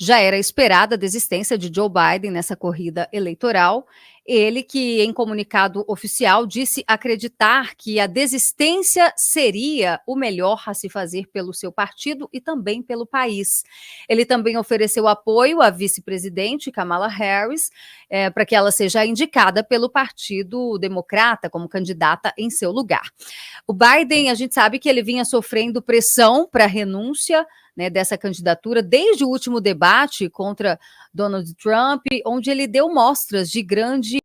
Já era esperada a desistência de Joe Biden nessa corrida eleitoral. Ele que, em comunicado oficial, disse acreditar que a desistência seria o melhor a se fazer pelo seu partido e também pelo país. Ele também ofereceu apoio à vice-presidente Kamala Harris para que ela seja indicada pelo Partido Democrata como candidata em seu lugar. O Biden, a gente sabe que ele vinha sofrendo pressão para a renúncia, né, dessa candidatura desde o último debate contra Donald Trump, onde ele deu mostras de grande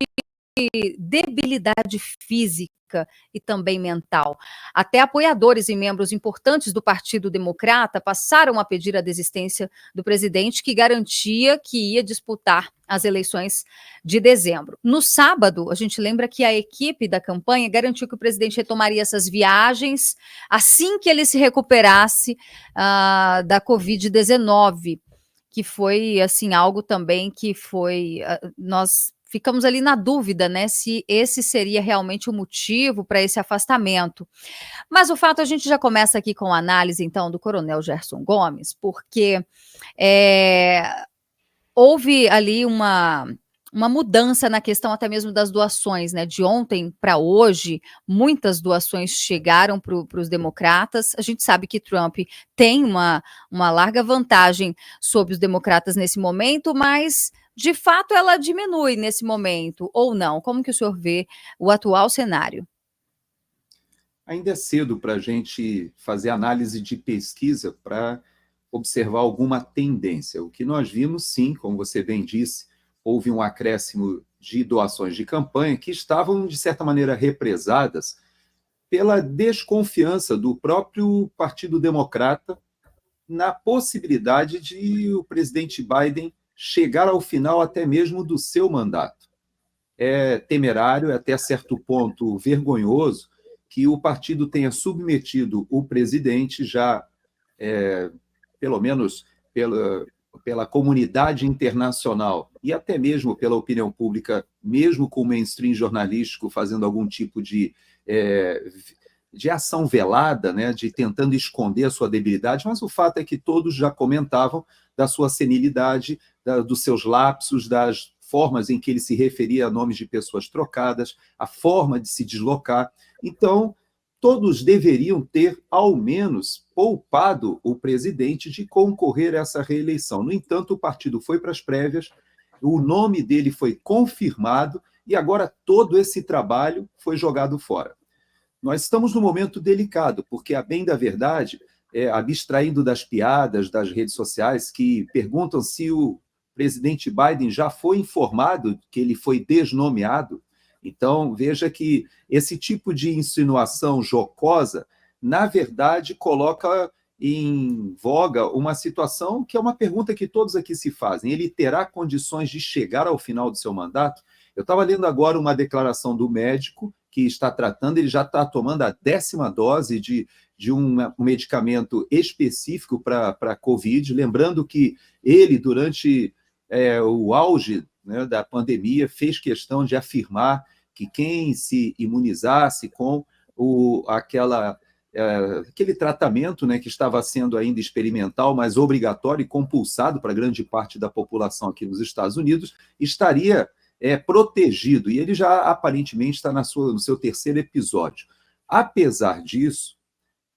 debilidade física e também mental. Até apoiadores e membros importantes do Partido Democrata passaram a pedir a desistência do presidente, que garantia que ia disputar as eleições de dezembro. No sábado, a gente lembra que a equipe da campanha garantiu que o presidente retomaria essas viagens assim que ele se recuperasse da Covid-19, que foi assim algo também que foi nós ficamos ali na dúvida, né, se esse seria realmente o motivo para esse afastamento. Mas o fato, a gente já começa aqui com a análise, então, do Coronel Gerson Gomes, porque houve ali uma mudança na questão até mesmo das doações, né? De ontem para hoje, muitas doações chegaram para os democratas. A gente sabe que Trump tem uma larga vantagem sobre os democratas nesse momento, mas de fato ela diminui nesse momento, ou não? Como que o senhor vê o atual cenário? Ainda é cedo para a gente fazer análise de pesquisa para observar alguma tendência. O que nós vimos, sim, como você bem disse, houve um acréscimo de doações de campanha que estavam, de certa maneira, represadas pela desconfiança do próprio Partido Democrata na possibilidade de o presidente Biden chegar ao final até mesmo do seu mandato. É temerário, é até certo ponto vergonhoso, que o partido tenha submetido o presidente já, pelo menos pela comunidade internacional e até mesmo pela opinião pública, mesmo com o mainstream jornalístico fazendo algum tipo de ação velada, né, de tentando esconder a sua debilidade, mas o fato é que todos já comentavam da sua senilidade, dos seus lapsos, das formas em que ele se referia a nomes de pessoas trocadas, a forma de se deslocar. Então, todos deveriam ter, ao menos, poupado o presidente de concorrer a essa reeleição. No entanto, o partido foi para as prévias, o nome dele foi confirmado e agora todo esse trabalho foi jogado fora. Nós estamos num momento delicado, porque, a bem da verdade, abstraindo das piadas das redes sociais que perguntam se o presidente Biden já foi informado que ele foi desnomeado. Então, veja que esse tipo de insinuação jocosa, na verdade, coloca em voga uma situação que é uma pergunta que todos aqui se fazem. Ele terá condições de chegar ao final do seu mandato? Eu estava lendo agora uma declaração do médico que está tratando, ele já está tomando a 10ª dose de um medicamento específico para a Covid, lembrando que ele, durante o auge, né, da pandemia, fez questão de afirmar que quem se imunizasse com aquele tratamento, né, que estava sendo ainda experimental, mas obrigatório e compulsado para grande parte da população aqui nos Estados Unidos, estaria protegido, e ele já aparentemente está no seu 3º episódio. Apesar disso,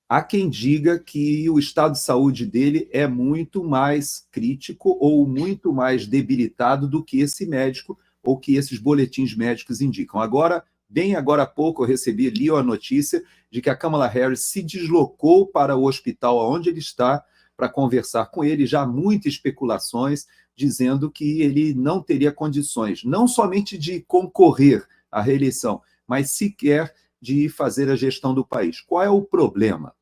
há quem diga que o estado de saúde dele é muito mais crítico ou muito mais debilitado do que esse médico ou que esses boletins médicos indicam. Agora, bem agora há pouco, eu li a notícia de que a Kamala Harris se deslocou para o hospital onde ele está para conversar com ele. Já há muitas especulações dizendo que ele não teria condições, não somente de concorrer à reeleição, mas sequer de fazer a gestão do país. Qual é o problema?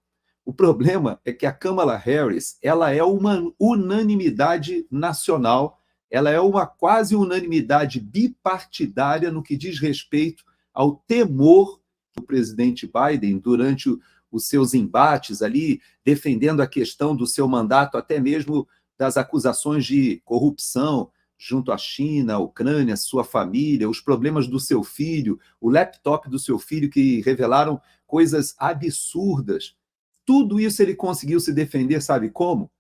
O problema é que a Kamala Harris, ela é uma unanimidade nacional, ela é uma quase unanimidade bipartidária no que diz respeito ao temor do presidente Biden durante os seus embates ali, defendendo a questão do seu mandato, até mesmo das acusações de corrupção junto à China, à Ucrânia, sua família, os problemas do seu filho, o laptop do seu filho que revelaram coisas absurdas. Tudo isso ele conseguiu se defender, sabe como?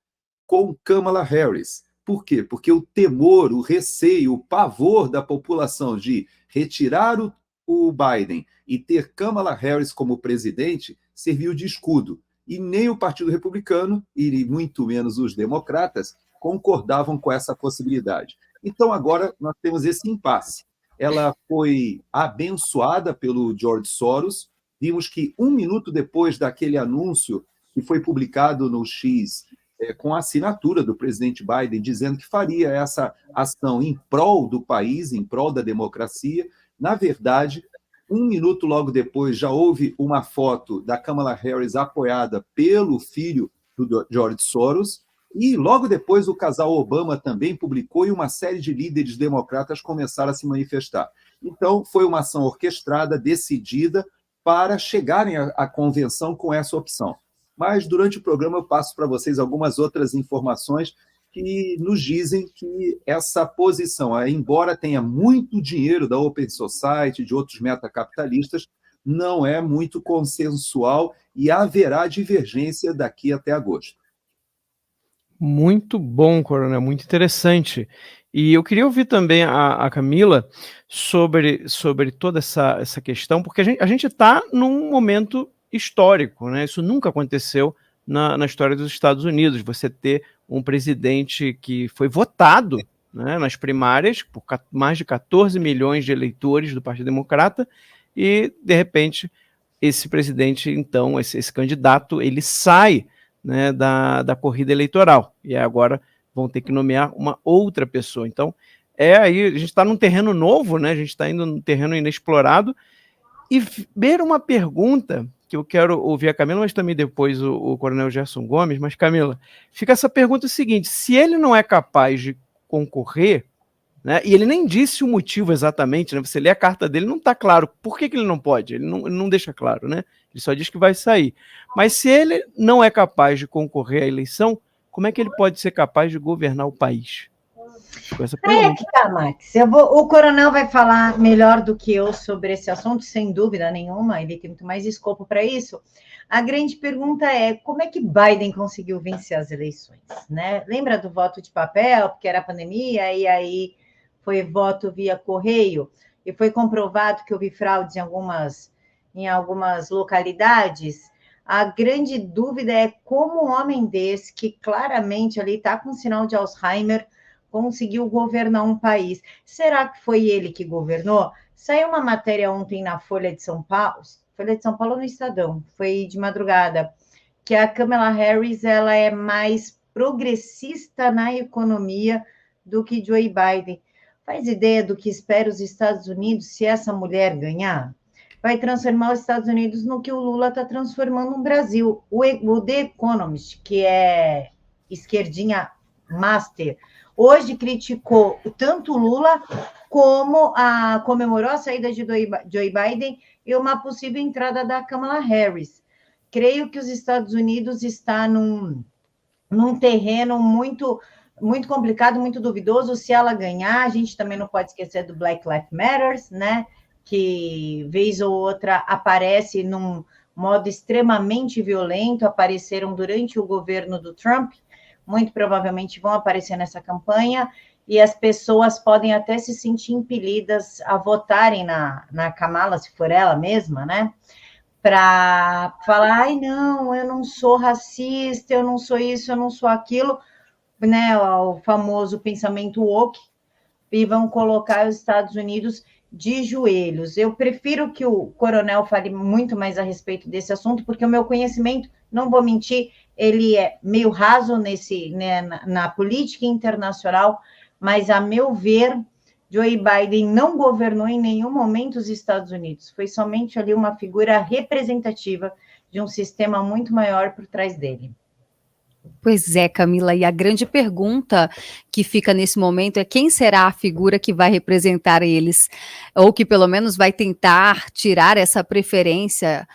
Com Kamala Harris. Por quê? Porque o temor, o receio, o pavor da população de retirar o Biden e ter Kamala Harris como presidente serviu de escudo. E nem o Partido Republicano, e muito menos os democratas, concordavam com essa possibilidade. Então, agora, nós temos esse impasse. Ela foi abençoada pelo George Soros. Vimos que 1 minuto depois daquele anúncio que foi publicado no X, com a assinatura do presidente Biden, dizendo que faria essa ação em prol do país, em prol da democracia, na verdade, 1 minuto logo depois, já houve uma foto da Kamala Harris apoiada pelo filho do George Soros, e logo depois o casal Obama também publicou e uma série de líderes democratas começaram a se manifestar. Então, foi uma ação orquestrada, decidida, para chegarem à convenção com essa opção. Mas, durante o programa, eu passo para vocês algumas outras informações que nos dizem que essa posição, embora tenha muito dinheiro da Open Society, de outros metacapitalistas, não é muito consensual e haverá divergência daqui até agosto. Muito bom, Coronel, muito interessante. E eu queria ouvir também a Camila sobre toda essa questão, porque a gente está num momento histórico, né? Isso nunca aconteceu na história dos Estados Unidos, você ter um presidente que foi votado, né, nas primárias por mais de 14 milhões de eleitores do Partido Democrata e, de repente, esse presidente, então, esse candidato, ele sai, né, da corrida eleitoral e agora vão ter que nomear uma outra pessoa. Então, aí a gente está num terreno novo, né, a gente está indo num terreno inexplorado e ver uma pergunta que eu quero ouvir a Camila, mas também depois o Coronel Gerson Gomes. Mas, Camila, fica essa pergunta seguinte: se ele não é capaz de concorrer, né, e ele nem disse o motivo exatamente, né, você lê a carta dele, não está claro por que ele não pode, ele não deixa claro, né, ele só diz que vai sair. Mas se ele não é capaz de concorrer à eleição, como é que ele pode ser capaz de governar o país? Que tá, Max. O Coronel vai falar melhor do que eu sobre esse assunto, sem dúvida nenhuma, ele tem muito mais escopo para isso. A grande pergunta é como é que Biden conseguiu vencer as eleições, né? Lembra do voto de papel, porque era pandemia, e aí foi voto via correio, e foi comprovado que houve fraudes em algumas localidades. A grande dúvida é como um homem desse, que claramente ali está com sinal de Alzheimer, conseguiu governar um país. Será que foi ele que governou? Saiu uma matéria ontem na Folha de São Paulo no Estadão, foi de madrugada, que a Kamala Harris ela é mais progressista na economia do que Joe Biden. Faz ideia do que espera os Estados Unidos se essa mulher ganhar? Vai transformar os Estados Unidos no que o Lula está transformando no Brasil. O The Economist, que é esquerdinha master, hoje criticou tanto o Lula como comemorou a saída de Joe Biden e uma possível entrada da Kamala Harris. Creio que os Estados Unidos está num terreno muito, muito complicado, muito duvidoso. Se ela ganhar, a gente também não pode esquecer do Black Lives Matter, né? Que vez ou outra aparece num modo extremamente violento, apareceram durante o governo do Trump, muito provavelmente vão aparecer nessa campanha, e as pessoas podem até se sentir impelidas a votarem na Kamala, se for ela mesma, né? Para falar, ai, não, eu não sou racista, eu não sou isso, eu não sou aquilo, né? O famoso pensamento woke, e vão colocar os Estados Unidos de joelhos. Eu prefiro que o Coronel fale muito mais a respeito desse assunto, porque o meu conhecimento, não vou mentir, ele é meio raso né, na política internacional, mas, a meu ver, Joe Biden não governou em nenhum momento os Estados Unidos. Foi somente ali uma figura representativa de um sistema muito maior por trás dele. Pois é, Camila, e a grande pergunta que fica nesse momento é quem será a figura que vai representar eles, ou que pelo menos vai tentar tirar essa preferência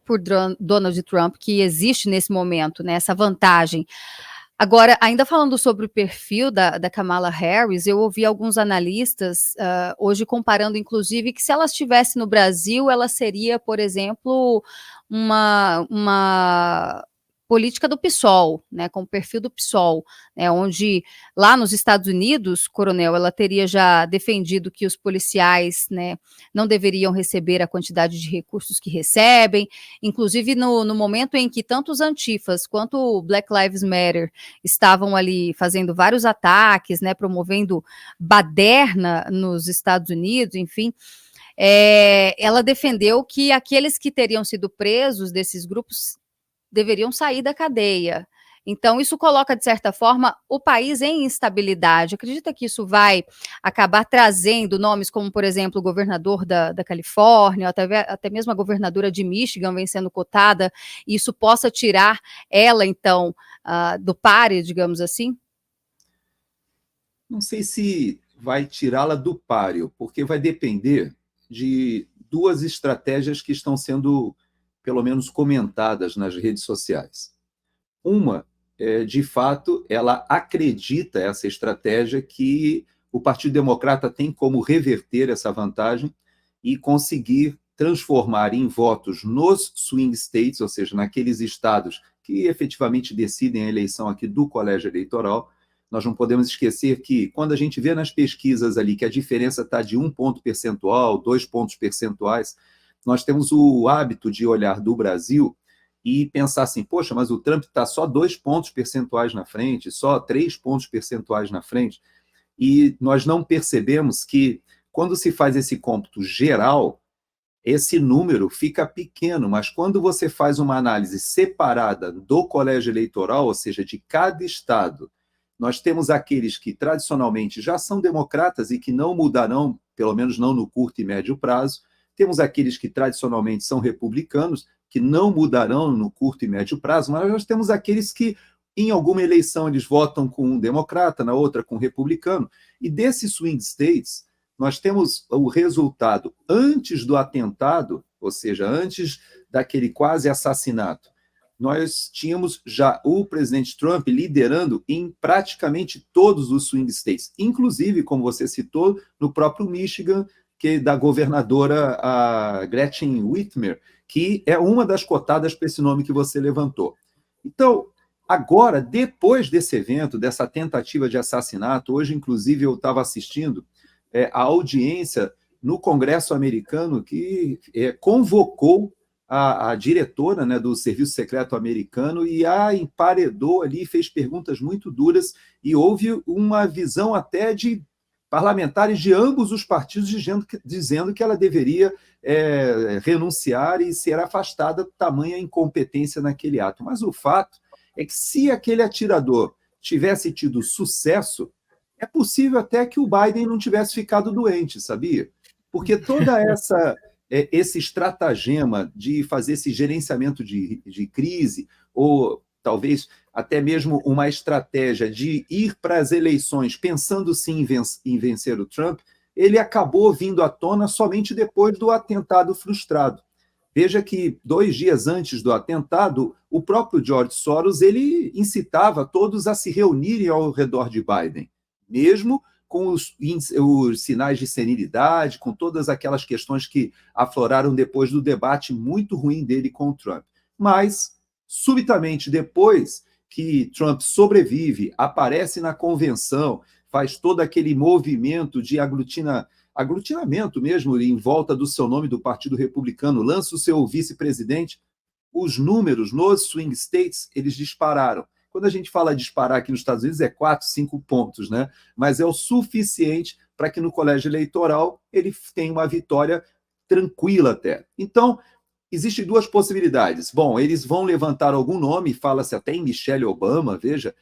por Donald Trump que existe nesse momento, né, essa vantagem. Agora, ainda falando sobre o perfil da Kamala Harris, eu ouvi alguns analistas hoje comparando, inclusive, que se ela estivesse no Brasil, ela seria, por exemplo, uma política do PSOL, né, com o perfil do PSOL, né, onde lá nos Estados Unidos, coronel, ela teria já defendido que os policiais, né, não deveriam receber a quantidade de recursos que recebem, inclusive no momento em que tanto os antifas quanto o Black Lives Matter estavam ali fazendo vários ataques, né, promovendo baderna nos Estados Unidos, enfim, ela defendeu que aqueles que teriam sido presos desses grupos deveriam sair da cadeia. Então, isso coloca, de certa forma, o país em instabilidade. Acredita que isso vai acabar trazendo nomes como, por exemplo, o governador da Califórnia, até mesmo a governadora de Michigan vem sendo cotada, e isso possa tirar ela, então, do páreo, digamos assim? Não sei se vai tirá-la do páreo, porque vai depender de duas estratégias que estão sendo, pelo menos, comentadas nas redes sociais. Uma, de fato, ela acredita essa estratégia que o Partido Democrata tem como reverter essa vantagem e conseguir transformar em votos nos swing states, ou seja, naqueles estados que efetivamente decidem a eleição aqui do colégio eleitoral. Nós não podemos esquecer que, quando a gente vê nas pesquisas ali que a diferença está de 1 ponto percentual, 2 pontos percentuais, nós temos o hábito de olhar do Brasil e pensar assim, poxa, mas o Trump está só 2 pontos percentuais na frente, só 3 pontos percentuais na frente, e nós não percebemos que, quando se faz esse cômputo geral, esse número fica pequeno, mas quando você faz uma análise separada do colégio eleitoral, ou seja, de cada estado, nós temos aqueles que tradicionalmente já são democratas e que não mudarão, pelo menos não no curto e médio prazo, temos aqueles que tradicionalmente são republicanos, que não mudarão no curto e médio prazo, mas nós temos aqueles que, em alguma eleição, eles votam com um democrata, na outra com um republicano, e desses swing states, nós temos o resultado antes do atentado, ou seja, antes daquele quase assassinato. Nós tínhamos já o presidente Trump liderando em praticamente todos os swing states, inclusive, como você citou, no próprio Michigan, que é da governadora a Gretchen Whitmer, que é uma das cotadas para esse nome que você levantou. Então, agora, depois desse evento, dessa tentativa de assassinato, hoje, inclusive, eu estava assistindo a audiência no Congresso americano que convocou a diretora, né, do Serviço Secreto americano e a emparedou ali, fez perguntas muito duras, e houve uma visão até de parlamentares de ambos os partidos dizendo que ela deveria renunciar e ser afastada do tamanha incompetência naquele ato. Mas o fato é que, se aquele atirador tivesse tido sucesso, é possível até que o Biden não tivesse ficado doente, sabia? Porque toda esse estratagema de fazer esse gerenciamento de crise, ou talvez até mesmo uma estratégia de ir para as eleições pensando sim em vencer o Trump, ele acabou vindo à tona somente depois do atentado frustrado. Veja que 2 dias antes do atentado, o próprio George Soros ele incitava todos a se reunirem ao redor de Biden, mesmo com os sinais de senilidade, com todas aquelas questões que afloraram depois do debate muito ruim dele com o Trump. Mas, subitamente, depois que Trump sobrevive, aparece na convenção, faz todo aquele movimento de aglutinamento mesmo em volta do seu nome do Partido Republicano, lança o seu vice-presidente, os números nos swing states, eles dispararam. Quando a gente fala disparar aqui nos Estados Unidos, é 4, 5 pontos, né? Mas é o suficiente para que no colégio eleitoral ele tenha uma vitória tranquila até. Então, existem 2 possibilidades. Bom, eles vão levantar algum nome, fala-se até em Michelle Obama, veja,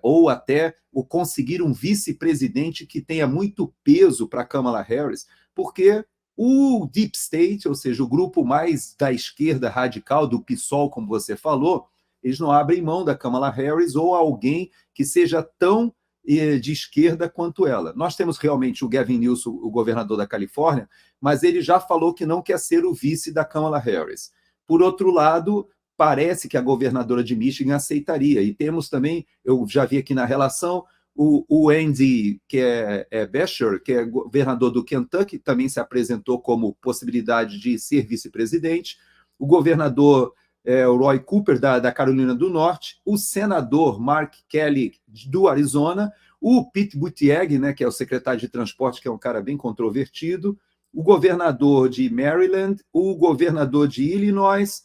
ou até conseguir um vice-presidente que tenha muito peso para Kamala Harris, porque o Deep State, ou seja, o grupo mais da esquerda radical, do PSOL, como você falou, eles não abrem mão da Kamala Harris ou alguém que seja tão de esquerda quanto ela. Nós temos realmente o Gavin Newsom, o governador da Califórnia, mas ele já falou que não quer ser o vice da Kamala Harris. Por outro lado, parece que a governadora de Michigan aceitaria. E temos também, eu já vi aqui na relação, o Andy Beshear, que é governador do Kentucky, também se apresentou como possibilidade de ser vice-presidente. O governador o Roy Cooper, da Carolina do Norte, o senador Mark Kelly, do Arizona, o Pete Buttigieg, né, que é o secretário de transporte, que é um cara bem controvertido, o governador de Maryland, o governador de Illinois,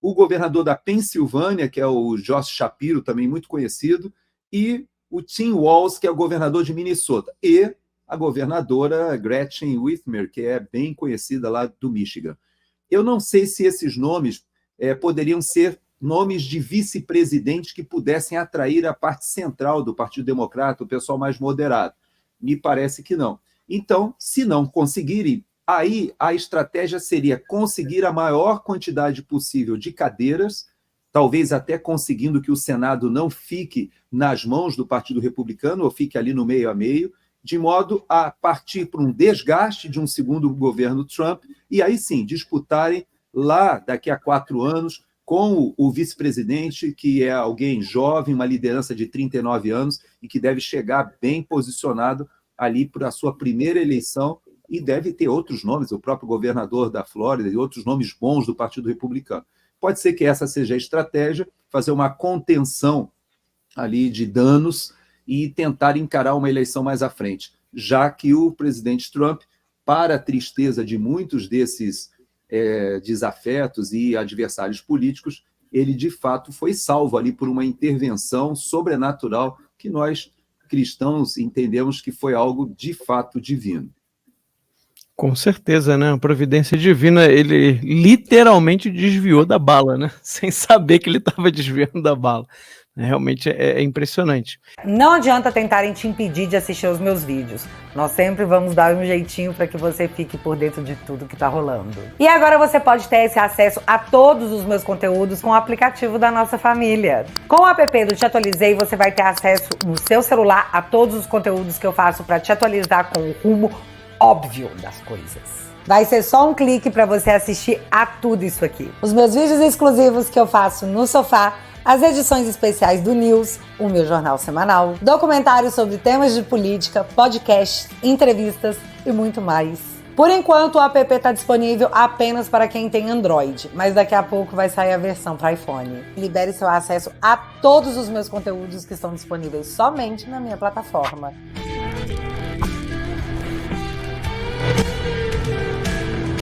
o governador da Pensilvânia, que é o Josh Shapiro, também muito conhecido, e o Tim Walz, que é o governador de Minnesota, e a governadora Gretchen Whitmer, que é bem conhecida lá do Michigan. Eu não sei se esses nomes poderiam ser nomes de vice-presidente que pudessem atrair a parte central do Partido Democrata, o pessoal mais moderado. Me parece que não. Então, se não conseguirem, aí a estratégia seria conseguir a maior quantidade possível de cadeiras, talvez até conseguindo que o Senado não fique nas mãos do Partido Republicano, ou fique ali no meio a meio, de modo a partir para um desgaste de um segundo governo Trump, e aí sim, disputarem lá daqui a 4 anos com o vice-presidente, que é alguém jovem, uma liderança de 39 anos, e que deve chegar bem posicionado ali para a sua primeira eleição, e deve ter outros nomes, o próprio governador da Flórida e outros nomes bons do Partido Republicano. Pode ser que essa seja a estratégia, fazer uma contenção ali de danos e tentar encarar uma eleição mais à frente, já que o presidente Trump, para a tristeza de muitos desses desafetos e adversários políticos, ele de fato foi salvo ali por uma intervenção sobrenatural que nós cristãos entendemos que foi algo de fato divino. Com certeza, né? A providência divina, ele literalmente desviou da bala, né? Sem saber que ele estava desviando da bala. Realmente é impressionante. Não adianta tentarem te impedir de assistir os meus vídeos. Nós sempre vamos dar um jeitinho para que você fique por dentro de tudo que tá rolando. E agora você pode ter esse acesso a todos os meus conteúdos com o aplicativo da nossa família. Com o app do Te Atualizei, você vai ter acesso no seu celular a todos os conteúdos que eu faço para te atualizar com o rumo óbvio das coisas. Vai ser só um clique para você assistir a tudo isso aqui. Os meus vídeos exclusivos que eu faço no sofá, as edições especiais do News, o meu jornal semanal, documentários sobre temas de política, podcasts, entrevistas e muito mais. Por enquanto, o app está disponível apenas para quem tem Android, mas daqui a pouco vai sair a versão para iPhone. Libere seu acesso a todos os meus conteúdos que estão disponíveis somente na minha plataforma.